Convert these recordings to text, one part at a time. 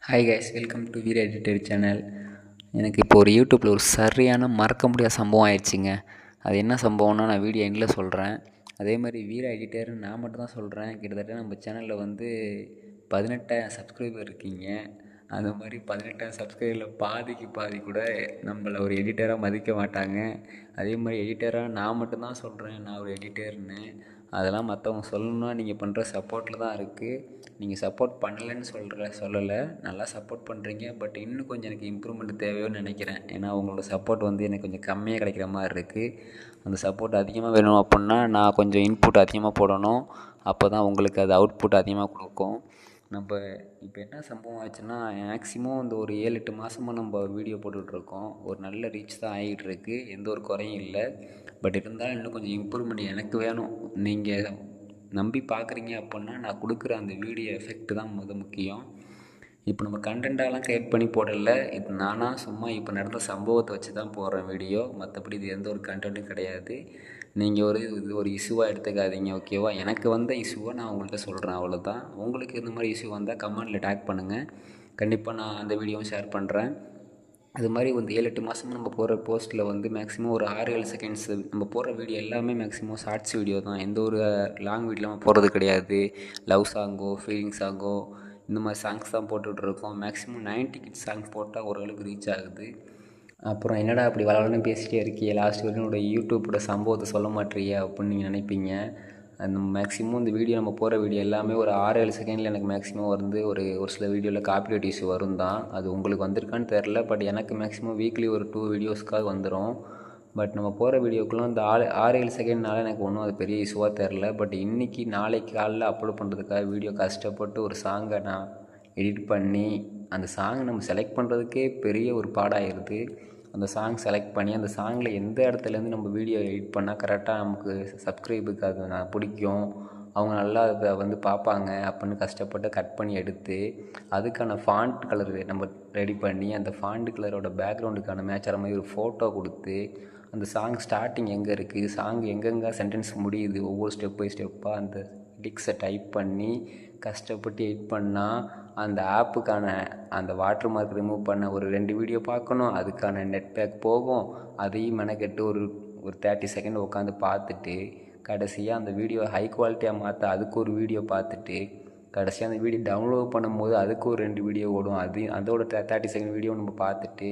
Hi guys, welcome to வீர editor channel. எனக்கு இப்போ ஒரு யூடியூப்பில் ஒரு சரியான மறக்க முடியாத சம்பவம் ஆயிடுச்சுங்க. அது என்ன சம்பவம்னா நான் வீடியோ எண்டில் சொல்கிறேன். அதே மாதிரி வீர எடிட்டர்னு நான் மட்டும் தான் சொல்கிறேன். கிட்டத்தட்ட நம்ம சேனலில் வந்து 18,000 சப்ஸ்கிரைபர் இருக்கீங்க. அந்த மாதிரி 18,000 சப்ஸ்கிரைபரில் பாதிக்கு பாதி கூட நம்மளை ஒரு எடிட்டராக மதிக்க மாட்டாங்க. அதே மாதிரி எடிட்டராக நான் மட்டும்தான் சொல்கிறேன் நான் ஒரு எடிட்டர்னு. அதெல்லாம் மற்றவங்க சொல்லணுன்னா நீங்கள் பண்ணுற சப்போர்ட்டில் தான் இருக்குது. நீங்கள் சப்போர்ட் பண்ணலைன்னு சொல்லலை, நல்லா சப்போர்ட் பண்ணுறீங்க. பட் இன்னும் கொஞ்சம் எனக்கு இம்ப்ரூவ்மெண்ட் தேவையோன்னு நினைக்கிறேன். ஏன்னா உங்களோட சப்போர்ட் வந்து எனக்கு கொஞ்சம் கம்மியாக கிடைக்கிற மாதிரி இருக்குது. அந்த சப்போர்ட் அதிகமாக வேணும் அப்படின்னா நான் கொஞ்சம் இன்புட் அதிகமாக போடணும். அப்போ தான் உங்களுக்கு அது அவுட்புட் அதிகமாக கொடுக்கும். நம்ம இப்போ என்ன சம்பவம் ஆச்சுன்னா, மேக்ஸிமம் இந்த ஒரு 7-8 மாதமாக நம்ம வீடியோ போட்டுட்ருக்கோம். ஒரு நல்ல ரீச் தான் ஆகிட்டுருக்கு, எந்த ஒரு குறையும் இல்லை. பட் இருந்தாலும் இன்னும் கொஞ்சம் இம்ப்ரூவ்மெண்ட் எனக்கு வேணும். நீங்கள் நம்பி பார்க்குறீங்க அப்படின்னா நான் கொடுக்குற அந்த வீடியோ எஃபெக்ட் தான் முக்கியம். இப்போ நம்ம கண்டென்ட்டாலாம் கிரியேட் பண்ணி போடல, இது நானாக சும்மா இப்போ நடந்த சம்பவத்தை வச்சு தான் போடுறேன் வீடியோ. மற்றபடி இது எந்த ஒரு கண்டென்ட்டும் கிடையாது. நீங்கள் இது ஒரு இஷ்யூவாக எடுத்துக்காதீங்க, ஓகேவா? எனக்கு வந்த இஷ்யூவை நான் உங்கள்கிட்ட சொல்கிறேன், அவ்வளோதான். உங்களுக்கு இந்த மாதிரி இஷ்யூ வந்தால் கமெண்டில் டேக் பண்ணுங்கள். கண்டிப்பாக நான் அந்த வீடியோவும் ஷேர் பண்ணுறேன். அது மாதிரி வந்து 7-8 மாதமாக நம்ம போடுற போஸ்ட்டில் வந்து மேக்ஸிமம் ஒரு 6-7 செகண்ட்ஸ் நம்ம போடுற வீடியோ எல்லாமே மேக்ஸிமம் ஷார்ட்ஸ் வீடியோ தான். எந்த ஒரு லாங் வீடியோ நம்ம போடுறது கிடையாது. லவ் சாங்கோ, ஃபீலிங் சாங்கோ, இந்த மாதிரி சாங்ஸ் தான் போட்டுட்ருக்கோம். மேக்ஸிமம் 90 கிட்ஸ் சாங்ஸ் போட்டால் ஓரளவுக்கு ரீச் ஆகுது. அப்புறம் என்னடா அப்படி வளவலன்னு பேசிகிட்டே இருக்கியே, லாஸ்ட் வரைக்கும் என்னோட யூடியூப்போட சம்பவத்தை சொல்ல மாட்டேறியா அப்படின்னு நீங்கள் நினைப்பீங்க. அந்த மேக்ஸிமம் இந்த வீடியோ நம்ம போகிற வீடியோ எல்லாமே ஒரு 6-7 செகண்டில் எனக்கு மேக்ஸிமம் வந்து ஒரு சில வீடியோவில் காப்பிரைட் இஷ்யூ வரும் தான். அது உங்களுக்கு வந்திருக்கான்னு தெரில. பட் எனக்கு மேக்ஸிமம் வீக்லி ஒரு 2 வீடியோஸ்க்காக வந்துடும். பட் நம்ம போகிற வீடியோக்கெலாம் இந்த 6-7 செகண்ட்னால எனக்கு ஒன்றும் அது பெரிய இஷ்யூவாக தெரில. பட் இன்றைக்கி நாளைக்கு காலையில் அப்லோட் பண்ணுறதுக்காக வீடியோ கஷ்டப்பட்டு ஒரு சாங்கை நான் எடிட் பண்ணி அந்த சாங்கை நம்ம செலக்ட் பண்ணுறதுக்கே பெரிய ஒரு பாடாகிடுது. அந்த சாங் செலக்ட் பண்ணி அந்த சாங்கில் எந்த இடத்துலேருந்து நம்ம வீடியோ எடிட் பண்ணால் கரெக்டாக நமக்கு சப்ஸ்கிரைபுக்கு அது நான் பிடிக்கும், அவங்க நல்லா அதை வந்து பார்ப்பாங்க அப்படின்னு கஷ்டப்பட்டு கட் பண்ணி எடுத்து அதுக்கான ஃபாண்ட் கலர் நம்ம ரெடி பண்ணி அந்த ஃபாண்ட் கலரோட பேக்ரவுண்டுக்கான மேட்சாகிற மாதிரி ஒரு ஃபோட்டோ கொடுத்து அந்த சாங் ஸ்டார்டிங் எங்கே இருக்குது, சாங் எங்கெங்கே சென்டென்ஸ் முடியுது, ஒவ்வொரு ஸ்டெப் பை ஸ்டெப்பாக அந்த லிரிக்ஸை டைப் பண்ணி கஷ்டப்பட்டு எடிட் பண்ணால் அந்த ஆப்புக்கான அந்த வாட்டர் மார்க் ரிமூவ் பண்ண ஒரு 2 வீடியோ பார்க்கணும். அதுக்கான நெட் பேக் போகும். அதையும் மெனக்கெட்டு ஒரு 30 செகண்ட் உட்காந்து பார்த்துட்டு கடைசியாக அந்த வீடியோ ஹை குவாலிட்டியாக மாற்ற அதுக்கு ஒரு வீடியோ பார்த்துட்டு கடைசியாக அந்த வீடியோ டவுன்லோட் பண்ணும்போது அதுக்கு ஒரு 2 வீடியோ ஓடும். அதோட 30 செகண்ட் வீடியோ நம்ம பார்த்துட்டு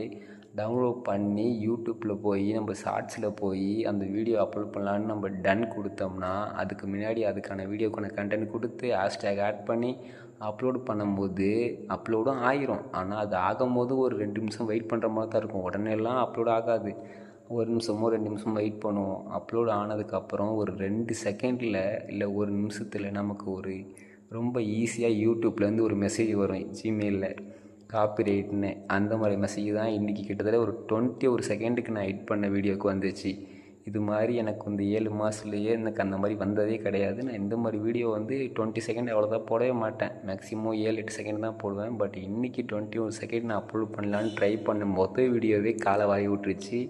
டவுன்லோட் பண்ணி யூடியூப்பில் போய் நம்ம ஷார்ட்ஸில் போய் அந்த வீடியோ அப்லோட் பண்ணலான்னு நம்ம டன் கொடுத்தோம்னா அதுக்கு முன்னாடி அதுக்கான வீடியோக்கான கண்டென்ட் கொடுத்து ஹேஷ்டேக் ஆட் பண்ணி அப்லோடு பண்ணும்போது அப்லோடும் ஆயிரும். ஆனால் அது ஆகும்போது ஒரு 2 நிமிஷம் வெயிட் பண்ணுற மாதிரி தான் இருக்கும். உடனேலாம் அப்லோட் ஆகாது. 1 நிமிஷமோ 2 நிமிஷம் வெயிட் பண்ணுவோம். அப்லோடு ஆனதுக்கப்புறம் ஒரு 2 செகண்டில் இல்லை 1 நிமிஷத்தில் நமக்கு ஒரு ரொம்ப ஈஸியாக யூடியூப்லேருந்து ஒரு மெசேஜ் வரும் ஜிமெயிலில், காப்பிரைட்னு. அந்த மாதிரி மெசேஜ் தான் இன்றைக்கி கிட்டத்தட்ட ஒரு 21 செகண்டுக்கு நான் எடிட் பண்ண வீடியோவுக்கு வந்துச்சு. இது மாதிரி எனக்கு வந்து 7 மாதத்துலேயே எனக்கு அந்த மாதிரி வந்ததே கிடையாது. நான் இந்த மாதிரி வீடியோ வந்து 20 செகண்ட் அவ்வளோதான் போடவே மாட்டேன். மேக்ஸிமம் 7-8 செகண்ட் தான் போடுவேன். பட் இன்றைக்கி 21 செகண்ட் நான் அப்லோட் பண்ணலான்னு ட்ரை பண்ண மொதல் வீடியோவே காலை வாரி விட்டுருச்சு.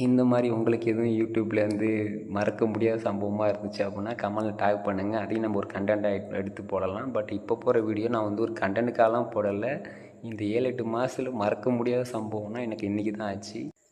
இந்த மாதிரி உங்களுக்கு எதுவும் யூடியூப்லேருந்து மறக்க முடியாத சம்பவமாக இருந்துச்சு அப்படின்னா கமெண்டில் டேக் பண்ணுங்கள். அதையும் நம்ம ஒரு கண்டென்ட்டாக எடுத்து போடலாம். பட் இப்போ போகிற வீடியோ நான் வந்து ஒரு கண்டென்ட்டுக்காகலாம் போடலை. இந்த 7-8 மாதத்தில் மறக்க முடியாத சம்பவம்னா எனக்கு இன்றைக்கி தான் ஆச்சு.